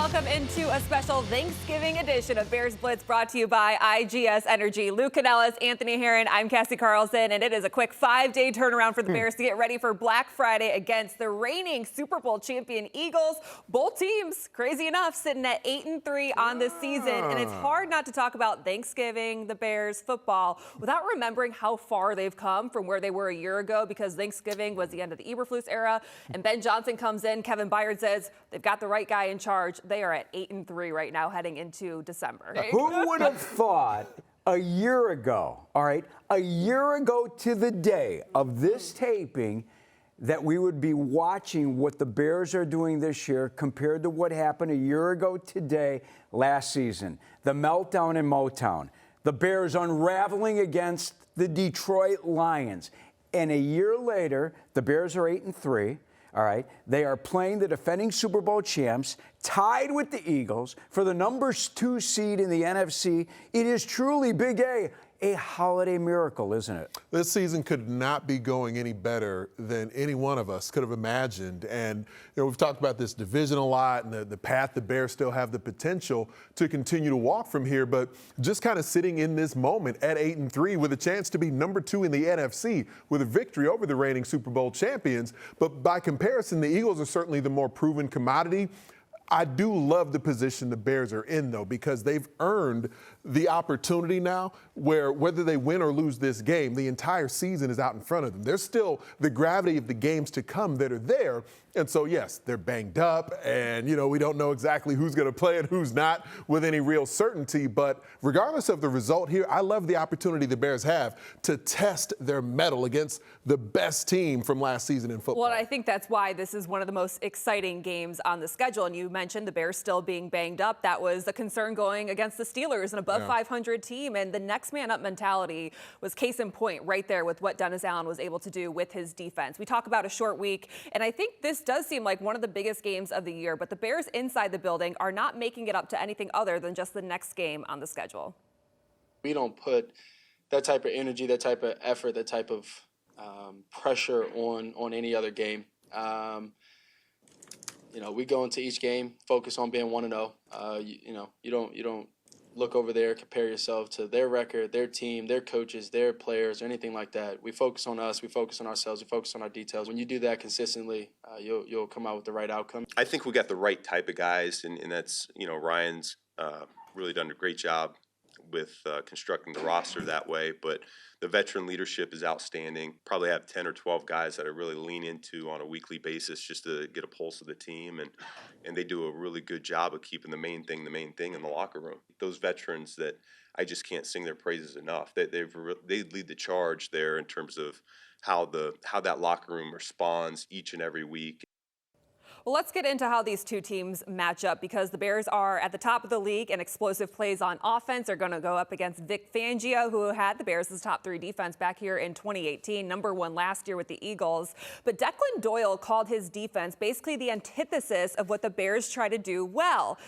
welcome into a special Thanksgiving edition of Bears Blitz brought to you by IGS Energy. Luke Canellis, Anthony Herron, I'm Cassie Carlson, and it is a quick 5-day turnaround for the Bears to get ready for Black Friday against the reigning Super Bowl champion Eagles. Both teams, crazy enough, sitting at 8-3 on the season, and it's hard not to talk about Thanksgiving, the Bears, football, without remembering how far they've come from where they were a year ago, because Thanksgiving was the end of the Eberflus era, and Ben Johnson comes in. Kevin Byard says they've got the right guy in charge. They are at 8-3 right now heading into December. Who would have thought a year ago, a year ago to the day of this taping, that we would be watching what the Bears are doing this year compared to what happened a year ago today last season? The meltdown in Motown, the Bears unraveling against the Detroit Lions. And a year later, the Bears are 8-3. All right, they are playing the defending Super Bowl champs, tied with the Eagles for the number 2 seed in the NFC. It is truly, Big A holiday miracle, isn't it? This season could not be going any better than any one of us could have imagined. And we've talked about this division a lot and the path the Bears still have the potential to continue to walk from here. But just kind of sitting in this moment at 8-3 with a chance to be number 2 in the NFC with a victory over the reigning Super Bowl champions. But by comparison, the Eagles are certainly the more proven commodity. I do love the position the Bears are in, though, because they've earned the opportunity now where whether they win or lose this game, the entire season is out in front of them. There's still the gravity of the games to come that are there. And so, yes, they're banged up and, we don't know exactly who's going to play and who's not with any real certainty. But regardless of the result here, I love the opportunity the Bears have to test their mettle against the best team from last season in football. Well, I think that's why this is one of the most exciting games on the schedule. And you mentioned the Bears still being banged up. That was a concern going against the Steelers, an above 500 team. And the next man up mentality was case in point right there with what Dennis Allen was able to do with his defense. We talk about a short week, and I think this does seem like one of the biggest games of the year, but the Bears inside the building are not making it up to anything other than just the next game on the schedule. We don't put that type of energy, that type of effort, that type of pressure on any other game. We go into each game, focus on being 1-0. You don't look over there, compare yourself to their record, their team, their coaches, their players, or anything like that. We focus on us, we focus on ourselves, we focus on our details. When you do that consistently, you'll come out with the right outcome. I think we got the right type of guys, and that's, Ryan's really done a great job with constructing the roster that way. But the veteran leadership is outstanding. Probably have 10 or 12 guys that I really lean into on a weekly basis just to get a pulse of the team, and they do a really good job of keeping the main thing in the locker room. Those veterans that I just can't sing their praises enough. They lead the charge there in terms of how that locker room responds each and every week. Well, let's get into how these two teams match up, because the Bears are at the top of the league in explosive plays on offense. They're going to go up against Vic Fangio, who had the Bears' top 3 defense back here in 2018, number 1 last year with the Eagles. But Declan Doyle called his defense basically the antithesis of what the Bears try to do well.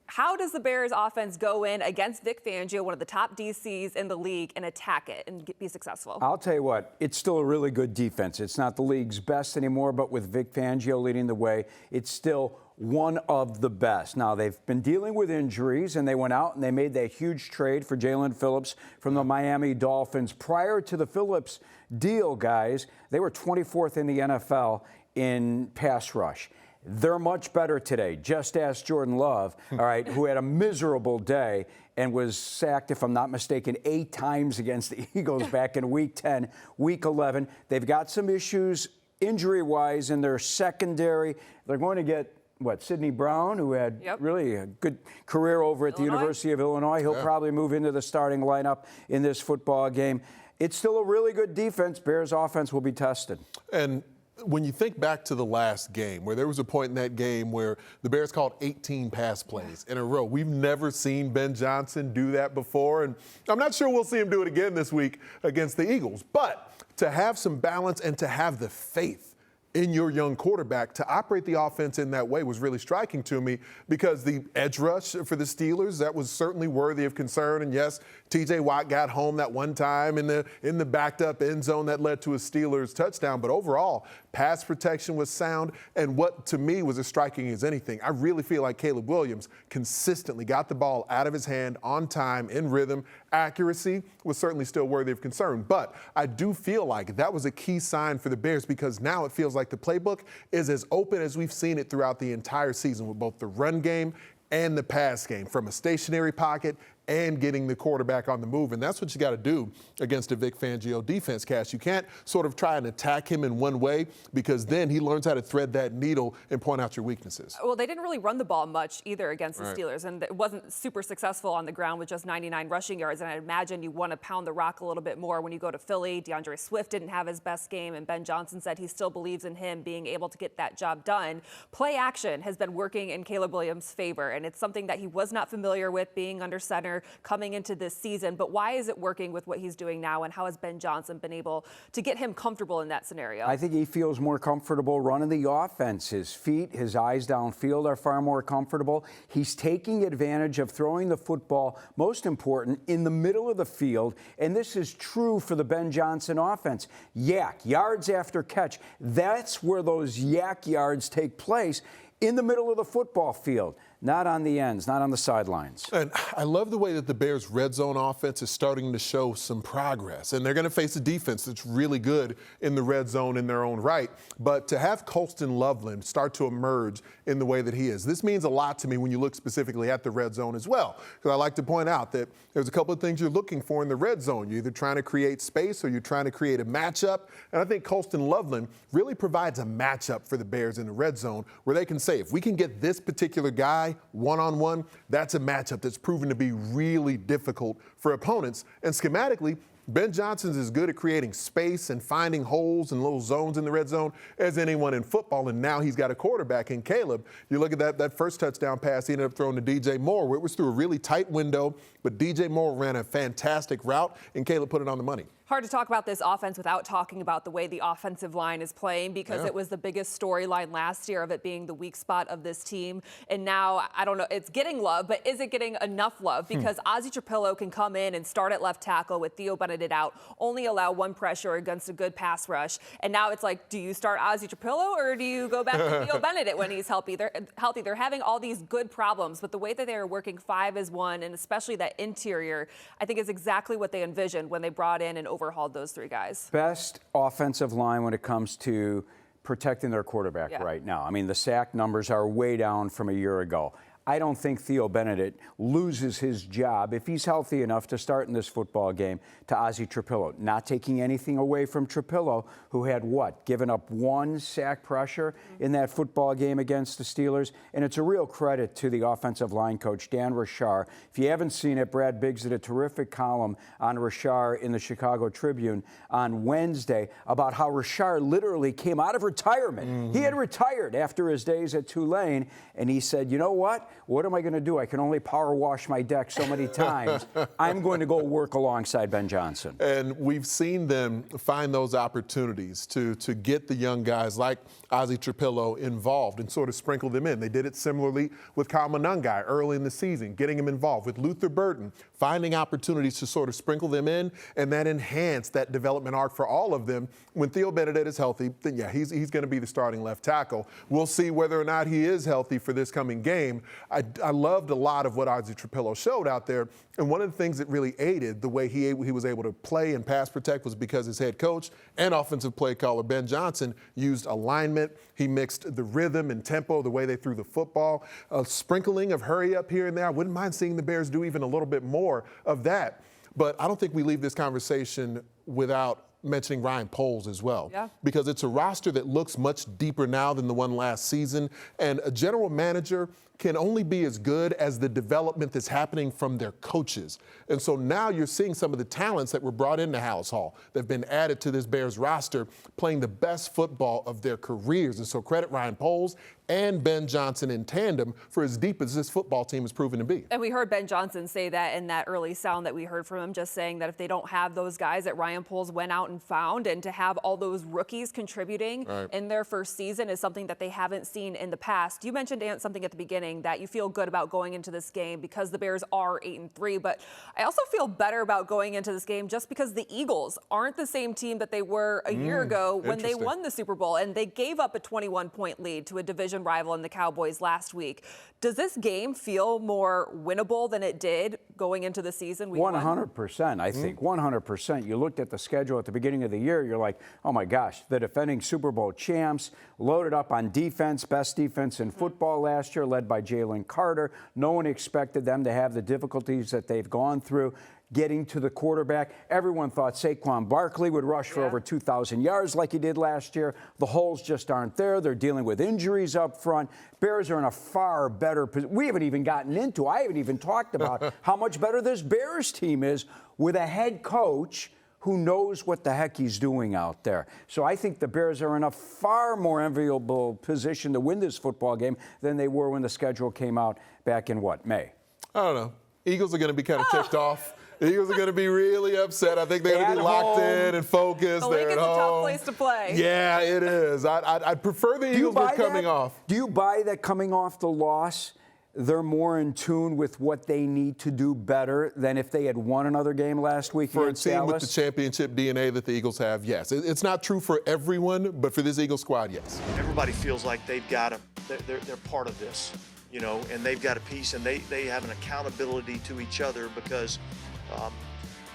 How does the Bears offense go in against Vic Fangio, one of the top DCs in the league, and attack it and be successful? I'll tell you what, it's still a really good defense. It's not the league's best anymore, but with Vic Fangio leading the way, it's still one of the best. Now, they've been dealing with injuries, and they went out and they made that huge trade for Jalen Phillips from the Miami Dolphins. Prior to the Phillips deal, guys, they were 24th in the NFL in pass rush. They're much better today. Just ask Jordan Love, who had a miserable day and was sacked, if I'm not mistaken, 8 times against the Eagles back in Week 10, Week 11. They've got some issues injury-wise in their secondary. They're going to get, Sidney Brown, who had really a good career over at the University of Illinois. He'll probably move into the starting lineup in this football game. It's still a really good defense. Bears offense will be tested. And when you think back to the last game, where there was a point in that game where the Bears called 18 pass plays in a row. We've never seen Ben Johnson do that before, and I'm not sure we'll see him do it again this week against the Eagles. But to have some balance and to have the faith in your young quarterback to operate the offense in that way was really striking to me, because the edge rush for the Steelers, that was certainly worthy of concern. And yes, TJ Watt got home that one time in the backed up end zone that led to a Steelers touchdown. But overall, pass protection was sound. And what to me was as striking as anything, I really feel like Caleb Williams consistently got the ball out of his hand on time, in rhythm. Accuracy was certainly still worthy of concern. But I do feel like that was a key sign for the Bears, because now it feels like the playbook is as open as we've seen it throughout the entire season, with both the run game and the pass game, from a stationary pocket and getting the quarterback on the move. And that's what you got to do against a Vic Fangio defense, Cass. You can't sort of try and attack him in one way, because then he learns how to thread that needle and point out your weaknesses. Well, they didn't really run the ball much either against the Steelers, and it wasn't super successful on the ground with just 99 rushing yards. And I imagine you want to pound the rock a little bit more when you go to Philly. DeAndre Swift didn't have his best game, and Ben Johnson said he still believes in him being able to get that job done. Play action has been working in Caleb Williams' favor, and it's something that he was not familiar with being under center coming into this season. But why is it working with what he's doing now, and how has Ben Johnson been able to get him comfortable in that scenario? I think he feels more comfortable running the offense. His feet, his eyes downfield are far more comfortable. He's taking advantage of throwing the football, most important, in the middle of the field. And this is true for the Ben Johnson offense. Yards after catch. That's where those yards take place, in the middle of the football field. Not on the ends, not on the sidelines. And I love the way that the Bears' red zone offense is starting to show some progress. And they're going to face a defense that's really good in the red zone in their own right. But to have Colston Loveland start to emerge in the way that he is, this means a lot to me when you look specifically at the red zone as well. Because I like to point out that there's a couple of things you're looking for in the red zone. You're either trying to create space or you're trying to create a matchup. And I think Colston Loveland really provides a matchup for the Bears in the red zone, where they can say, if we can get this particular guy one-on-one, that's a matchup that's proven to be really difficult for opponents. And schematically, Ben Johnson's as good at creating space and finding holes and little zones in the red zone as anyone in football. And now he's got a quarterback in Caleb. You look at that first touchdown pass he ended up throwing to DJ Moore, where it was through a really tight window, but DJ Moore ran a fantastic route, and Caleb put it on the money. Hard to talk about this offense without talking about the way the offensive line is playing, because it was the biggest storyline last year of it being the weak spot of this team. And now, I don't know, it's getting love, but is it getting enough love? Because Ozzie Trapillo can come in and start at left tackle with Theo Bennett out, only allow one pressure against a good pass rush. And now it's like, do you start Ozzie Trapillo, or do you go back to Theo Bennett when he's healthy? They're having all these good problems, but the way that they are working 5 as 1, and especially that interior, I think is exactly what they envisioned when they brought in and overhauled those 3 guys. Best offensive line when it comes to protecting their quarterback right now. I mean, the sack numbers are way down from a year ago. I don't think Theo Bennett loses his job, if he's healthy enough, to start in this football game to Ozzie Trapillo. Not taking anything away from Trapillo, who had given up 1 sack pressure in that football game against the Steelers. And it's a real credit to the offensive line coach, Dan Rashar. If you haven't seen it, Brad Biggs did a terrific column on Rashar in the Chicago Tribune on Wednesday about how Rashar literally came out of retirement. He had retired after his days at Tulane, and he said, you know what? What am I going to do? I can only power wash my deck so many times. I'm going to go work alongside Ben Johnson. And we've seen them find those opportunities to get the young guys like Ozzie Trapillo involved and sort of sprinkle them in. They did it similarly with Kyle Monangai early in the season, getting him involved. With Luther Burton, finding opportunities to sort of sprinkle them in, and that enhanced that development arc for all of them. When Theo Bennett is healthy, then he's going to be the starting left tackle. We'll see whether or not he is healthy for this coming game. I loved a lot of what Ozzie Trapillo showed out there, and one of the things that really aided the way he was able to play and pass protect was because his head coach and offensive play caller, Ben Johnson, used alignment. He mixed the rhythm and tempo, the way they threw the football, a sprinkling of hurry up here and there. I wouldn't mind seeing the Bears do even a little bit more of that, but I don't think we leave this conversation without mentioning Ryan Poles as well, because it's a roster that looks much deeper now than the one last season, and a general manager can only be as good as the development that's happening from their coaches. And so now you're seeing some of the talents that were brought into Hallis Hall that have been added to this Bears roster playing the best football of their careers. And so credit Ryan Poles and Ben Johnson in tandem for as deep as this football team has proven to be. And we heard Ben Johnson say that in that early sound that we heard from him, just saying that if they don't have those guys that Ryan Poles went out and found, and to have all those rookies contributing in their first season is something that they haven't seen in the past. You mentioned, Ant, something at the beginning that you feel good about going into this game because the Bears are 8-3, but I also feel better about going into this game just because the Eagles aren't the same team that they were a year ago when they won the Super Bowl, and they gave up a 21-point lead to a division rival in the Cowboys last week. Does this game feel more winnable than it did going into the season? 100%, I think. 100%. You looked at the schedule at the beginning of the year, you're like, oh my gosh, the defending Super Bowl champs, loaded up on defense, best defense in football last year, led by Jalen Carter. No one expected them to have the difficulties that they've gone through getting to the quarterback. Everyone thought Saquon Barkley would rush for over 2,000 yards like he did last year. The holes just aren't there. They're dealing with injuries up front. Bears are in a far better position. We haven't even gotten into, I haven't even talked about how much better this Bears team is with a head coach who knows what the heck he's doing out there. So I think the Bears are in a far more enviable position to win this football game than they were when the schedule came out back in, what, May? I don't know. Eagles are going to be kind of ticked off. The Eagles are going to be really upset. I think they're going to be locked in and focused. The league is a tough place to play. Yeah, it is. I'd prefer the Eagles were coming off. Do you buy that coming off the loss, they're more in tune with what they need to do better than if they had won another game last week against For a team Dallas? with the championship DNA that the Eagles have, yes. It's not true for everyone, but for this Eagles squad, yes. Everybody feels like they've got they're part of this, you know, and they've got a piece, and they have an accountability to each other because,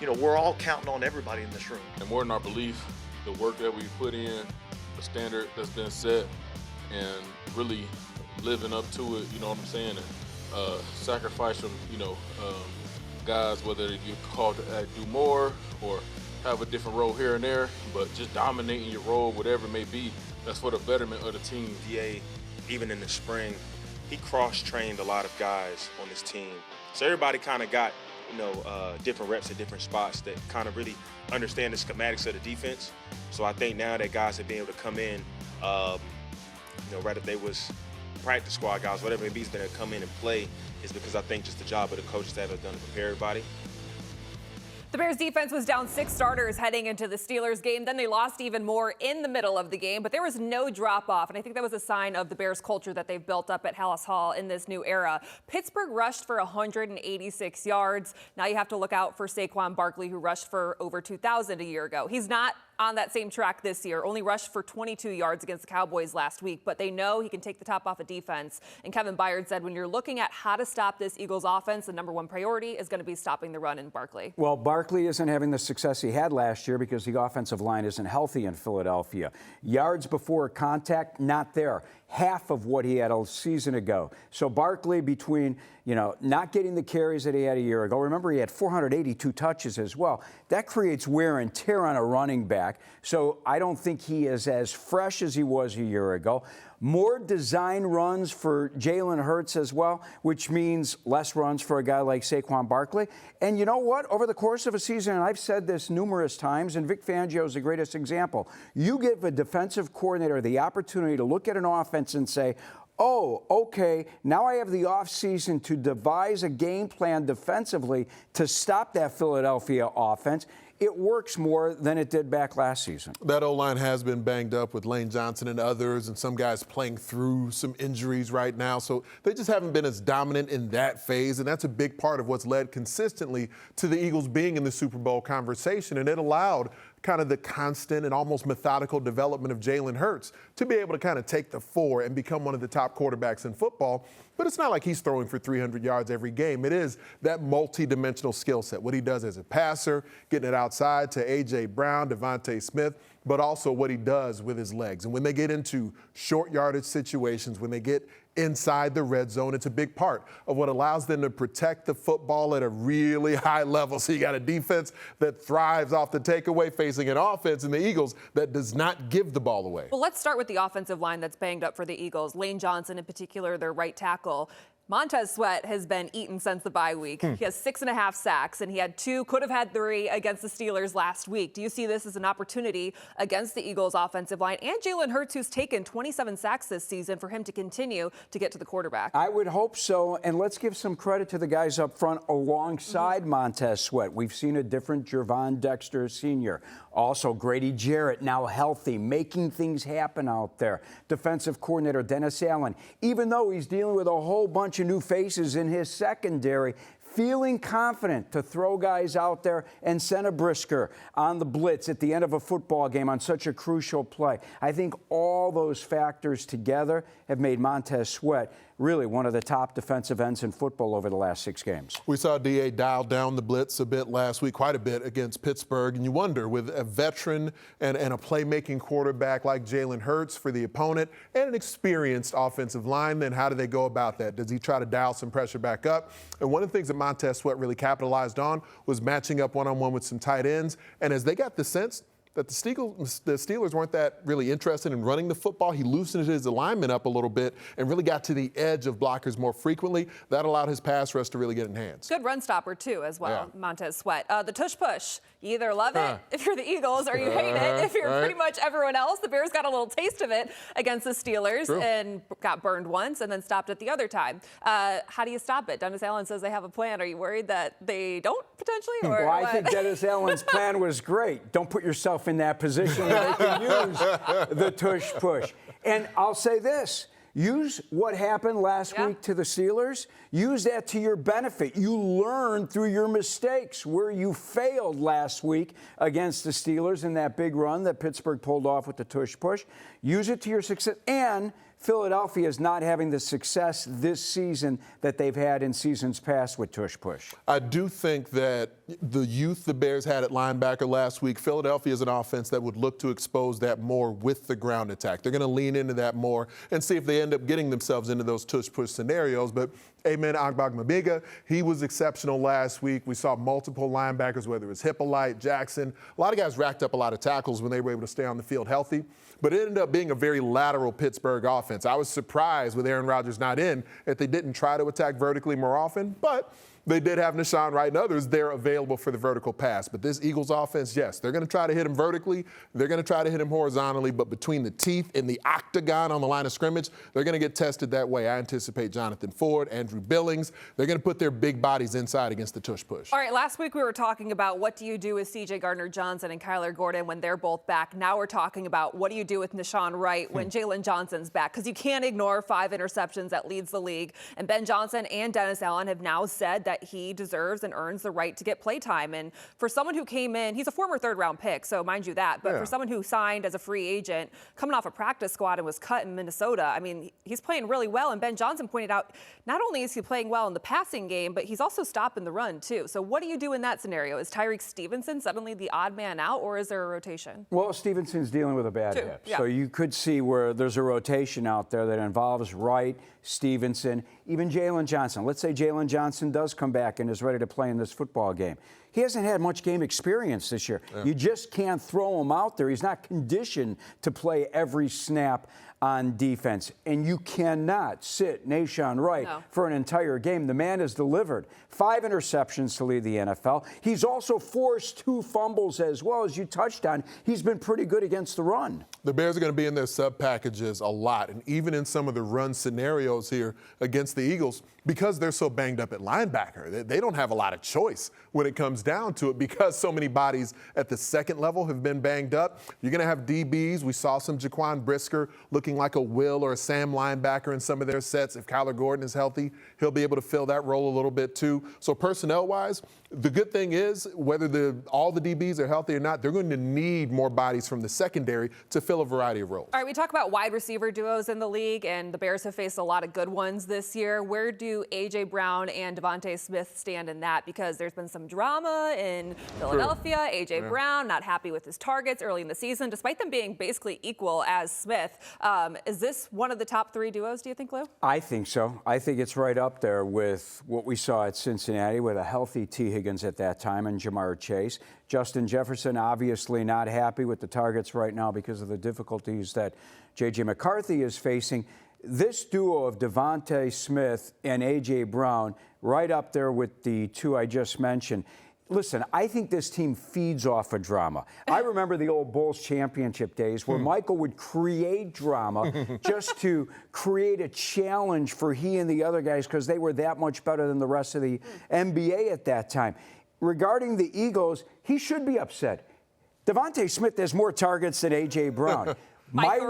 you know, we're all counting on everybody in this room. And more than our belief, the work that we put in, the standard that's been set, and really living up to it, you know what I'm saying, and sacrifice from, you know, guys, whether you're called to do more or have a different role here and there, but just dominating your role, whatever it may be, that's for the betterment of the team. DA, even in the spring, he cross-trained a lot of guys on this team. So everybody kind of got, you know, different reps at different spots that kind of really understand the schematics of the defense. So I think now that guys have been able to come in, you know, right if they was practice squad guys, whatever it be, is going to come in and play, is because I think just the job of the coaches that have done to prepare everybody. The Bears defense was down 6 starters heading into the Steelers game. Then they lost even more in the middle of the game, but there was no drop off. And I think that was a sign of the Bears culture that they've built up at Hallis Hall in this new era. Pittsburgh rushed for 186 yards. Now you have to look out for Saquon Barkley, who rushed for over 2,000 a year ago. He's not on that same track this year, only rushed for 22 yards against the Cowboys last week, but they know he can take the top off of defense. And Kevin Byard said when you're looking at how to stop this Eagles offense, the number one priority is going to be stopping the run in Barkley. Well, Barkley isn't having the success he had last year because the offensive line isn't healthy in Philadelphia. Yards before contact, not there. Half of what he had a season ago. So Barkley, between, you know, not getting the carries that he had a year ago, remember he had 482 touches as well. That creates wear and tear on a running back. So I don't think he is as fresh as he was a year ago. More design runs for Jalen Hurts as well, which means less runs for a guy like Saquon Barkley. And you know what? Over the course of a season, and I've said this numerous times, and Vic Fangio is the greatest example, you give a defensive coordinator the opportunity to look at an offense and say, oh, okay, now I have the offseason to devise a game plan defensively to stop that Philadelphia offense. It works more than it did back last season. That O-line has been banged up with Lane Johnson and others, and some guys playing through some injuries right now. So they just haven't been as dominant in that phase, and that's a big part of what's led consistently to the Eagles being in the Super Bowl conversation. And it allowed kind of the constant and almost methodical development of Jalen Hurts to be able to kind of take the 4 and become one of the top quarterbacks in football. But it's not like he's throwing for 300 yards every game. It is that multi-dimensional skill set, what he does as a passer, getting it outside to A.J. Brown, Devontae Smith, but also what he does with his legs. And when they get into short yardage situations, when they get inside the red zone, it's a big part of what allows them to protect the football at a really high level. So you got a defense that thrives off the takeaway facing an offense in the Eagles that does not give the ball away. Well, let's start with the offensive line that's banged up for the Eagles. Lane Johnson in particular, their right tackle. Montez Sweat has been eaten since the bye week. He has 6.5 sacks, and he had 2, could have had 3 against the Steelers last week. Do you see this as an opportunity against the Eagles' offensive line and Jalen Hurts, who's taken 27 sacks this season, for him to continue to get to the quarterback? I would hope so, and let's give some credit to the guys up front alongside Montez Sweat. We've seen a different Gervon Dexter Sr. Also, Grady Jarrett, now healthy, making things happen out there. Defensive coordinator Dennis Allen, even though he's dealing with a whole bunch of new faces in his secondary, feeling confident to throw guys out there and send a Brisker on the blitz at the end of a football game on such a crucial play. I think all those factors together have made Montez Sweat really one of the top defensive ends in football over the last 6 games. We saw D.A. dial down the blitz a bit last week, quite a bit against Pittsburgh. And you wonder, with a veteran and a playmaking quarterback like Jalen Hurts for the opponent and an experienced offensive lineman, how do they go about that? Does he try to dial some pressure back up? And one of the things that Montez Sweat really capitalized on was matching up one-on-one with some tight ends. And as they got the sense that the Steelers weren't that really interested in running the football, he loosened his alignment up a little bit and really got to the edge of blockers more frequently. That allowed his pass rush to really get enhanced. Good run stopper, too, as well, Yeah. Montez Sweat. The tush push, you either love it if you're the Eagles or you hate it if you're pretty much everyone else. The Bears got a little taste of it against the Steelers and got burned once and then stopped it the other time. How do you stop it? Dennis Allen says they have a plan. Are you worried that they don't potentially? Or well, I what? think Dennis Allen's plan was great. Don't put yourself in that position where they can use the tush push. And I'll say this. Use what happened last week to the Steelers. Use that to your benefit. You learn through your mistakes where you failed last week against the Steelers in that big run that Pittsburgh pulled off with the tush push. Use it to your success. And Philadelphia is not having the success this season that they've had in seasons past with tush push. I do think that the youth the Bears had at linebacker last week, Philadelphia is an offense that would look to expose that more with the ground attack. They're going to lean into that more and see if they end up getting themselves into those tush push scenarios. But Amen Agbagbamiga, he was exceptional last week. We saw multiple linebackers, whether it was Hippolyte, Jackson. A lot of guys racked up a lot of tackles when they were able to stay on the field healthy. But it ended up being a very lateral Pittsburgh offense. I was surprised with Aaron Rodgers not in that they didn't try to attack vertically more often, but they did have Nashawn Wright and others there available for the vertical pass. But this Eagles offense, yes, they're going to try to hit him vertically. They're going to try to hit him horizontally. But between the teeth and the octagon on the line of scrimmage, they're going to get tested that way. I anticipate Jonathan Ford, Andrew Billings. They're going to put their big bodies inside against the tush push. All right, last week we were talking about what do you do with C.J. Gardner-Johnson and Kyler Gordon when they're both back. Now we're talking about what do you do with Nashawn Wright when Jalen Johnson's back, because you can't ignore 5 interceptions that leads the league. And Ben Johnson and Dennis Allen have now said that he deserves and earns the right to get play time. And for someone who came in, he's a former 3rd-round pick, so mind you that. But for someone who signed as a free agent, coming off a practice squad and was cut in Minnesota, I mean, he's playing really well. And Ben Johnson pointed out, not only is he playing well in the passing game, but he's also stopping the run, too. So what do you do in that scenario? Is Tyreek Stevenson suddenly the odd man out, or is there a rotation? Well, Stevenson's dealing with a bad hip. So you could see where there's a rotation out there that involves Wright, Stevenson, even Jalen Johnson. Let's say Jalen Johnson does come back and is ready to play in this football game. He hasn't had much game experience this year. You just can't throw him out there. He's not conditioned to play every snap on defense. And you cannot sit Nashawn Wright for an entire game. The man has delivered 5 interceptions to lead the NFL. He's also forced 2 fumbles as well. As you touched on, he's been pretty good against the run. The Bears are going to be in their sub packages a lot, and even in some of the run scenarios here against the Eagles, because they're so banged up at linebacker, they don't have a lot of choice when it comes down to it, because so many bodies at the second level have been banged up. You're going to have DBs. We saw some Jaquan Brisker looking like a Will or a Sam linebacker in some of their sets. If Kyler Gordon is healthy, he'll be able to fill that role a little bit too. So personnel-wise, the good thing is whether all the DBs are healthy or not, they're going to need more bodies from the secondary to fill a variety of roles. All right, we talk about wide receiver duos in the league, and the Bears have faced a lot of good ones this year. Where do A.J. Brown and Devontae Smith stand in that? Because there's been some drama in Philadelphia. A.J. Brown not happy with his targets early in the season, despite them being basically equal as Smith. Is this one of the top 3 duos, do you think, Lou? I think so. I think it's right up there with what we saw at Cincinnati with a healthy T. Higgins at that time and Jamar Chase. Justin Jefferson obviously not happy with the targets right now because of the difficulties that J.J. McCarthy is facing. this duo of Devontae Smith and A.J. Brown, right up there with the two I just mentioned. Listen, I think this team feeds off of drama. I remember the old Bulls championship days where Michael would create drama just to create a challenge for he and the other guys because they were that much better than the rest of the NBA at that time. Regarding the Eagles, he should be upset. Devontae Smith has more targets than A.J. Brown. By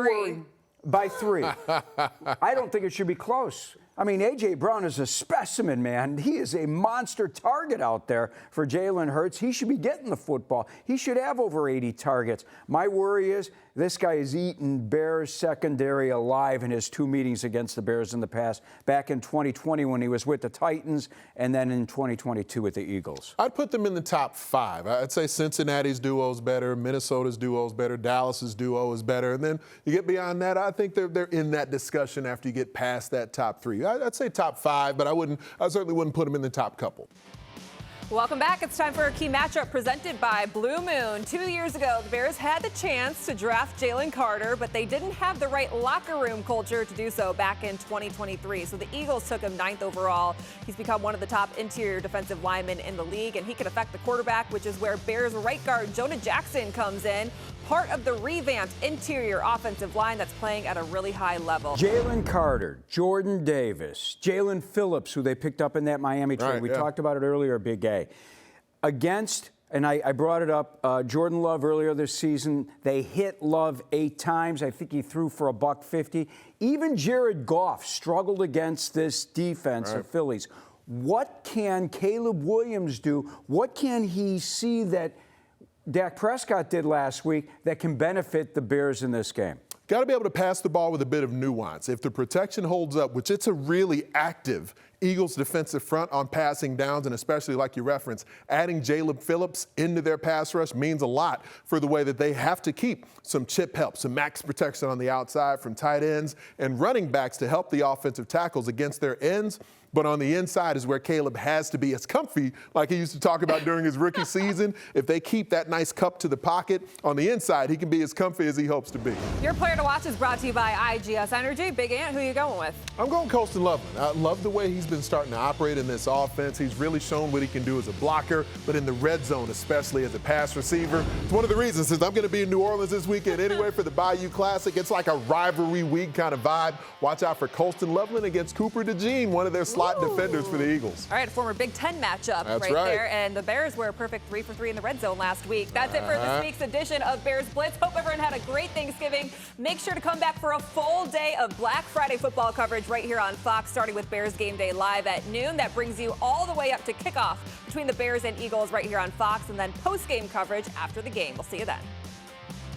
three. I don't think it should be close. I mean, A.J. Brown is a specimen, man. He is a monster target out there for Jalen Hurts. He should be getting the football. He should have over 80 targets. My worry is this guy has eaten Bears secondary alive in his 2 meetings against the Bears in the past, back in 2020 when he was with the Titans, and then in 2022 with the Eagles. I'd put them in the top 5. I'd say Cincinnati's duo is better, Minnesota's duo is better, Dallas's duo is better, and then you get beyond that, I think they're in that discussion after you get past that top 3. I'd say top 5, but I certainly wouldn't put them in the top couple. Welcome back. It's time for a key matchup presented by Blue Moon. 2 years ago, the Bears had the chance to draft Jalen Carter, but they didn't have the right locker room culture to do so back in 2023. So the Eagles took him 9th overall. He's become one of the top interior defensive linemen in the league, and he can affect the quarterback, which is where Bears right guard Jonah Jackson comes in. Part of the revamped interior offensive line that's playing at a really high level. Jalen Carter, Jordan Davis, Jalen Phillips, who they picked up in that Miami trade. We talked about it earlier, Big A. Against, and I brought it up, Jordan Love earlier this season, they hit Love 8 times. I think he threw for $150. Even Jared Goff struggled against this defense of Phillies. What can Caleb Williams do? What can he see that Dak Prescott did last week that can benefit the Bears in this game? Got to be able to pass the ball with a bit of nuance. If the protection holds up, which it's a really active Eagles defensive front on passing downs, and especially like you referenced, adding Jalen Phillips into their pass rush means a lot for the way that they have to keep some chip help, some max protection on the outside from tight ends and running backs to help the offensive tackles against their ends. But on the inside is where Caleb has to be as comfy, like he used to talk about during his rookie season. If they keep that nice cup to the pocket, on the inside, he can be as comfy as he hopes to be. Your player to watch is brought to you by IGS Energy. Big Ant, who are you going with? I'm going Colston Loveland. I love the way he's been starting to operate in this offense. He's really shown what he can do as a blocker, but in the red zone, especially as a pass receiver. It's one of the reasons, since I'm going to be in New Orleans this weekend anyway for the Bayou Classic. It's like a rivalry week kind of vibe. Watch out for Colston Loveland against Cooper DeJean, one of their slot defenders for the Eagles. All right, a former Big Ten matchup right there. And the Bears were a perfect 3 for 3 in the red zone last week. That's it for this week's edition of Bears Blitz. Hope everyone had a great Thanksgiving. Make sure to come back for a full day of Black Friday football coverage right here on Fox, starting with Bears Game Day live at noon. That brings you all the way up to kickoff between the Bears and Eagles right here on Fox, and then post-game coverage after the game. We'll see you then.